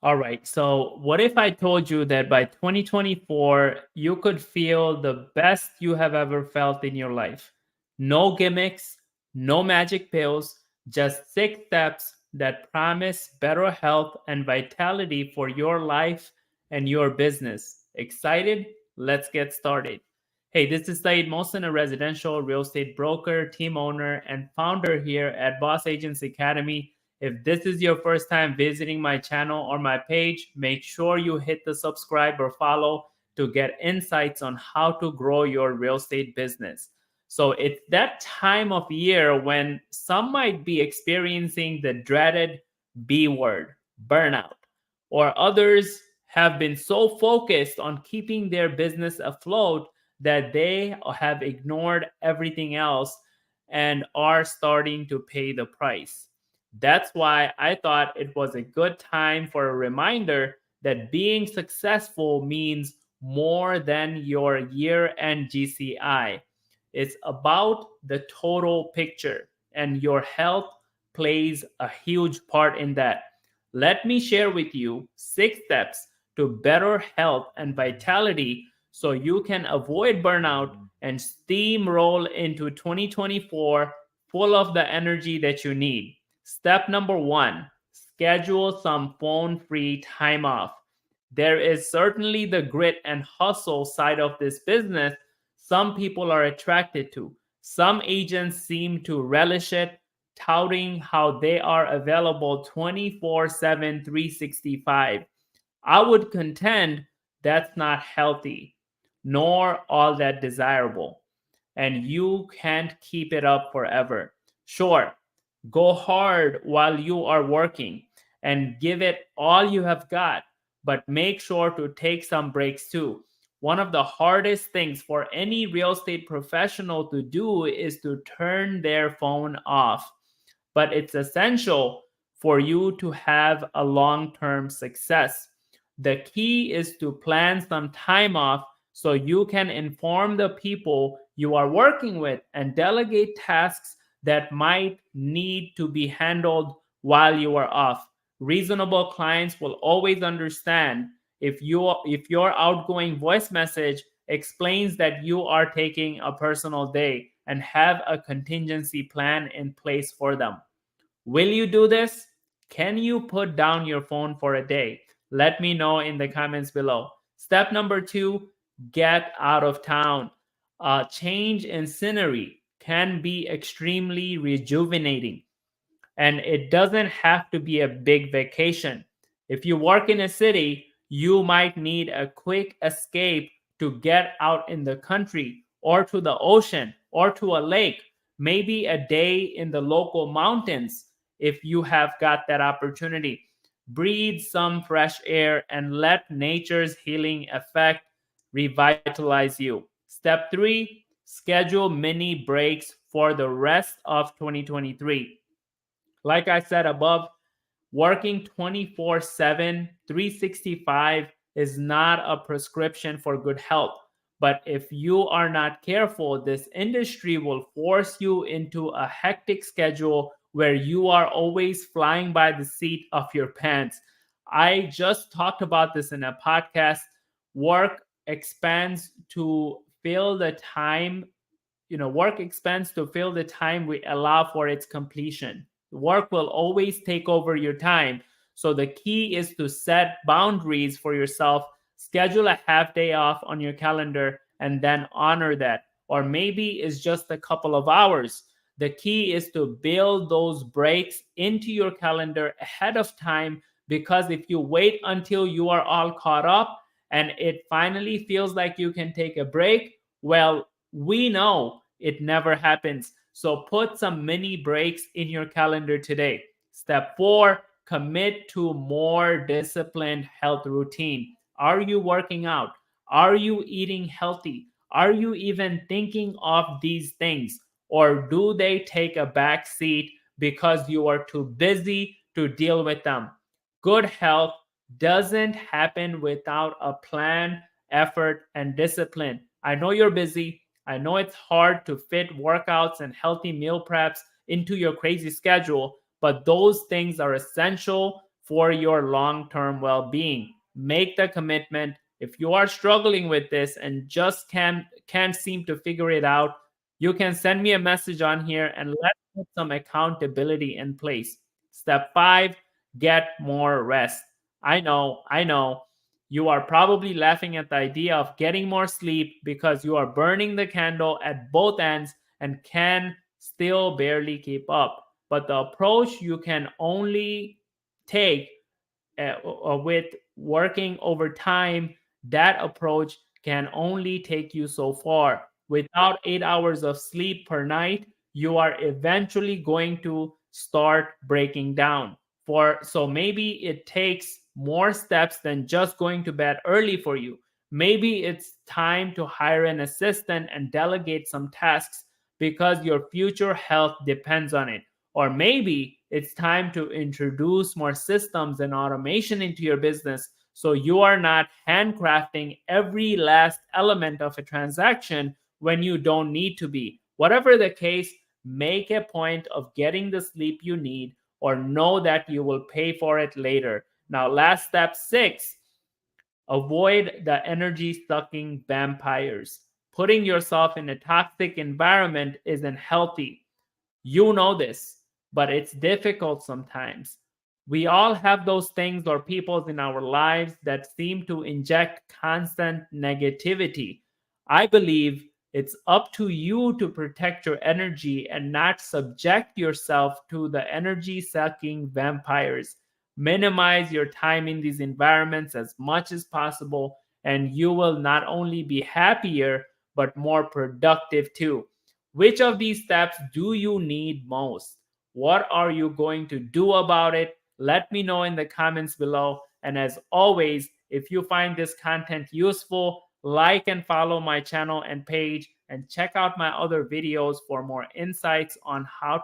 All right. So, what if I told you that by 2024, you could feel the best you have ever felt in your life? No gimmicks, no magic pills, just 6 steps that promise better health and vitality for your life and your business. Excited? Let's get started. Hey, this is Saeed Mohsen, a residential real estate broker, team owner, and founder here at Boss Agents Academy. If this is your first time visiting my channel or my page, make sure you hit the subscribe or follow to get insights on how to grow your real estate business. So it's that time of year when some might be experiencing the dreaded B word, burnout, or others have been so focused on keeping their business afloat that they have ignored everything else and are starting to pay the price. That's why I thought it was a good time for a reminder that being successful means more than your year end GCI. It's about the total picture, and your health plays a huge part in that. Let me share with you 6 steps to better health and vitality so you can avoid burnout and steamroll into 2024 full of the energy that you need. Step number 1, schedule some phone free time off. There is certainly the grit and hustle side of this business some people are attracted to. Some agents seem to relish it, touting how they are available 24/7, 365. I would contend that's not healthy, nor all that desirable, and you can't keep it up forever. Sure, go hard while you are working and give it all you have got, but make sure to take some breaks too. One of the hardest things for any real estate professional to do is to turn their phone off, but it's essential for you to have a long term success. The key is to plan some time off so you can inform the people you are working with and delegate tasks that might need to be handled while you are off. Reasonable clients will always understand if your outgoing voice message explains that you are taking a personal day and have a contingency plan in place for them. Will you do this? Can you put down your phone for a day? Let me know in the comments below. Step number 2, get out of town. A change in scenery can be extremely rejuvenating, and it doesn't have to be a big vacation. If you work in a city, you might need a quick escape to get out in the country or to the ocean or to a lake, maybe a day in the local mountains if you have got that opportunity. Breathe some fresh air and let nature's healing effect revitalize you. Step 3, schedule mini breaks for the rest of 2023. Like I said above, working 24/7, 365 is not a prescription for good health. But if you are not careful, this industry will force you into a hectic schedule where you are always flying by the seat of your pants. I just talked about this in a podcast. Work expands to fill the time, work expands to fill the time we allow for its completion. Work will always take over your time. So the key is to set boundaries for yourself, schedule a half day off on your calendar, and then honor that. Or maybe it's just a couple of hours. The key is to build those breaks into your calendar ahead of time, because if you wait until you are all caught up and it finally feels like you can take a break, well, we know it never happens. So put some mini breaks in your calendar today. Step 4, commit to more disciplined health routine. Are you working out? Are you eating healthy? Are you even thinking of these things? Or do they take a back seat because you are too busy to deal with them? Good health doesn't happen without a plan, effort, and discipline. I know you're busy. I know it's hard to fit workouts and healthy meal preps into your crazy schedule, but those things are essential for your long-term well-being. Make the commitment. If you are struggling with this and just can't seem to figure it out, you can send me a message on here and let's put some accountability in place. Step 5, get more rest. I know. You are probably laughing at the idea of getting more sleep because you are burning the candle at both ends and can still barely keep up. But the approach you can only take with working over time, that approach can only take you so far. Without 8 hours of sleep per night, you are eventually going to start breaking down. So maybe it takes more steps than just going to bed early for you. Maybe it's time to hire an assistant and delegate some tasks because your future health depends on it. Or maybe it's time to introduce more systems and automation into your business so you are not handcrafting every last element of a transaction when you don't need to be. Whatever the case, make a point of getting the sleep you need or know that you will pay for it later. Now, last step 6, avoid the energy sucking vampires. Putting yourself in a toxic environment isn't healthy. You know this, but it's difficult sometimes. We all have those things or people in our lives that seem to inject constant negativity. I believe it's up to you to protect your energy and not subject yourself to the energy sucking vampires. Minimize your time in these environments as much as possible, and you will not only be happier, but more productive too. Which of these steps do you need most? What are you going to do about it? Let me know in the comments below. And as always, if you find this content useful, like and follow my channel and page, and check out my other videos for more insights on how